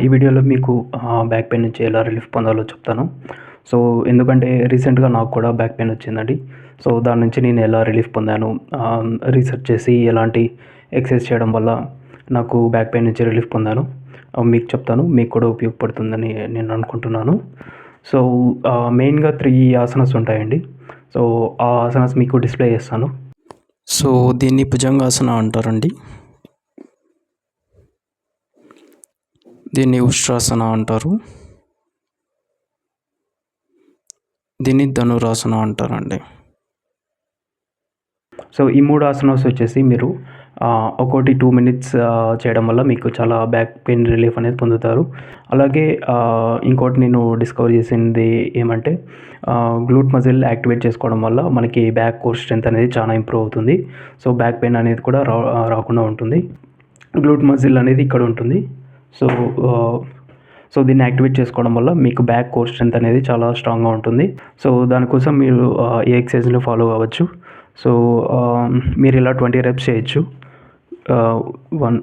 ఈ వీడియోలో మీకు బ్యాక్ పెయిన్ నుంచి ఎలా రిలీఫ్ పొందాలో చెప్తాను. సో, ఎందుకంటే రీసెంట్‌గా నాకు కూడా బ్యాక్ పెయిన్ వచ్చిందండి. సో, దాని నుంచి నేను ఎలా రిలీఫ్ పొందాను, రీసెర్చ్ చేసి ఎలాంటి ఎక్సర్సైజ్ చేయడం వల్ల నాకు బ్యాక్ పెయిన్ నుంచి రిలీఫ్ పొందాను మీకు చెప్తాను. మీకు కూడా ఉపయోగపడుతుందని నేను అనుకుంటున్నాను. సో, మెయిన్‌గా 3 ఆసనాస్ ఉంటాయండి. సో, ఆ ఆసనాస్ మీకు డిస్‌ప్లే చేస్తాను. సో, దీన్ని భుజంగాసన అంటారండి. దీన్ని ఉష్ట్రాసన అంటారు. దీన్ని ధనురాసన అంటారండి. సో, ఈ 3 ఆసనాస్ వచ్చేసి మీరు ఒక్కోటి 2 మినిట్స్ చేయడం వల్ల మీకు చాలా బ్యాక్ పెయిన్ రిలీఫ్ అనేది పొందుతారు. అలాగే ఇంకోటి నేను డిస్కవర్ చేసింది ఏమంటే గ్లూట్ మజిల్ యాక్టివేట్ చేసుకోవడం వల్ల మనకి బ్యాక్ కోర్ స్ట్రెంత్ అనేది చాలా ఇంప్రూవ్ అవుతుంది. సో, బ్యాక్ పెయిన్ అనేది కూడా రాకుండా ఉంటుంది. గ్లూట్ మజిల్ అనేది ఇక్కడ ఉంటుంది. సో, దీన్ని యాక్టివేట్ చేసుకోవడం వల్ల మీకు బ్యాక్ కోర్ స్ట్రెంత్ అనేది చాలా స్ట్రాంగ్‌గా ఉంటుంది. సో, దానికోసం మీరు ఈ ఎక్సర్సైజ్‌ని ఫాలో అవ్వచ్చు. సో, మీరు ఇలా 20 రెప్స్ చేయొచ్చు. 1,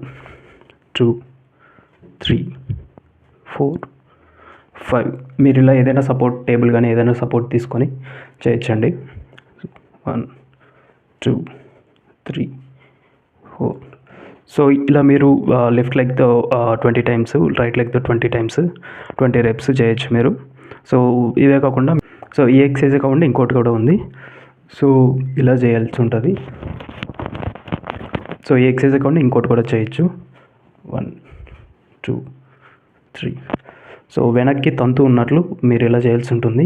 2, 3, 4, 5 మీరు ఇలా ఏదైనా సపోర్ట్ టేబుల్ గానీ ఏదైనా సపోర్ట్ తీసుకొని చేయొచ్చండి. 1, 2, 3, 4 సో, ఇలా మీరు లెఫ్ట్ లెగ్‌తో 20 టైమ్స్, రైట్ లెగ్‌తో 20 టైమ్స్ 20 రెప్స్ చేయొచ్చు మీరు. సో, ఇవే కాకుండా ఈ ఎక్సర్సైజే కాకుండా ఇంకోటి కూడా ఉంది. సో, ఇలా చేయాల్సి ఉంటుంది. సో, ఈ ఎక్సర్సైజే కాకుండా ఇంకోటి కూడా చేయొచ్చు. 1, 2, 3 సో, వెనక్కి తంతు ఉన్నట్లు మీరు ఇలా చేయాల్సి ఉంటుంది.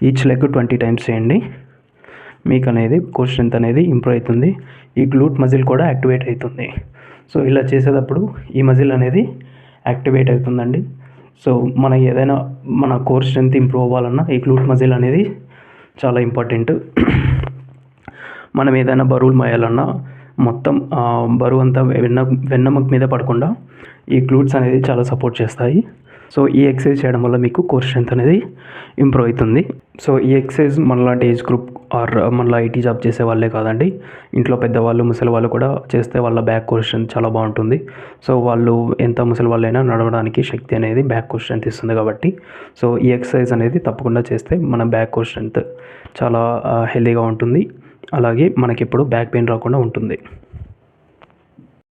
ఈచ్ లెగ్ 20 టైమ్స్ చేయండి. మీకు అనేది కోర్ స్ట్రెంత్ అనేది ఇంప్రూవ్ అవుతుంది. ఈ గ్లూట్ మజిల్ కూడా యాక్టివేట్ అవుతుంది. సో, ఇలా చేసేటప్పుడు ఈ మజిల్ అనేది యాక్టివేట్ అవుతుందండి. సో, మన కోర్ స్ట్రెంత్ ఇంప్రూవ్ అవ్వాలన్నా ఈ గ్లూట్ మజిల్ అనేది చాలా ఇంపార్టెంట్. మనం ఏదైనా బరువులు మోయాలన్నా మొత్తం బరువంతా వెన్నెముక మీద పడకుండా ఈ గ్లూట్స్ అనేది చాలా సపోర్ట్ చేస్తాయి. సో, ఈ ఎక్సర్సైజ్ చేయడం వల్ల మీకు కోర్ స్ట్రెంత్ అనేది ఇంప్రూవ్ అవుతుంది. సో, ఈ ఎక్సర్సైజ్ మనలాంటి ఏజ్ గ్రూప్ ఆర్ మనలా ఐటీ జాబ్ చేసే వాళ్ళే కాదండి, ఇంట్లో పెద్దవాళ్ళు, ముసలి వాళ్ళు కూడా చేస్తే వాళ్ళ బ్యాక్ కోర్ స్ట్రెంత్ చాలా బాగుంటుంది. సో, వాళ్ళు ఎంత ముసలి వాళ్ళైనా నడవడానికి శక్తి అనేది బ్యాక్ కోర్ స్ట్రెంత్ ఇస్తుంది కాబట్టి సో, ఈ ఎక్సర్సైజ్ అనేది తప్పకుండా చేస్తే మన బ్యాక్ కోర్ స్ట్రెంత్ చాలా హెల్తీగా ఉంటుంది. అలాగే మనకెప్పుడు బ్యాక్ పెయిన్ రాకుండా ఉంటుంది.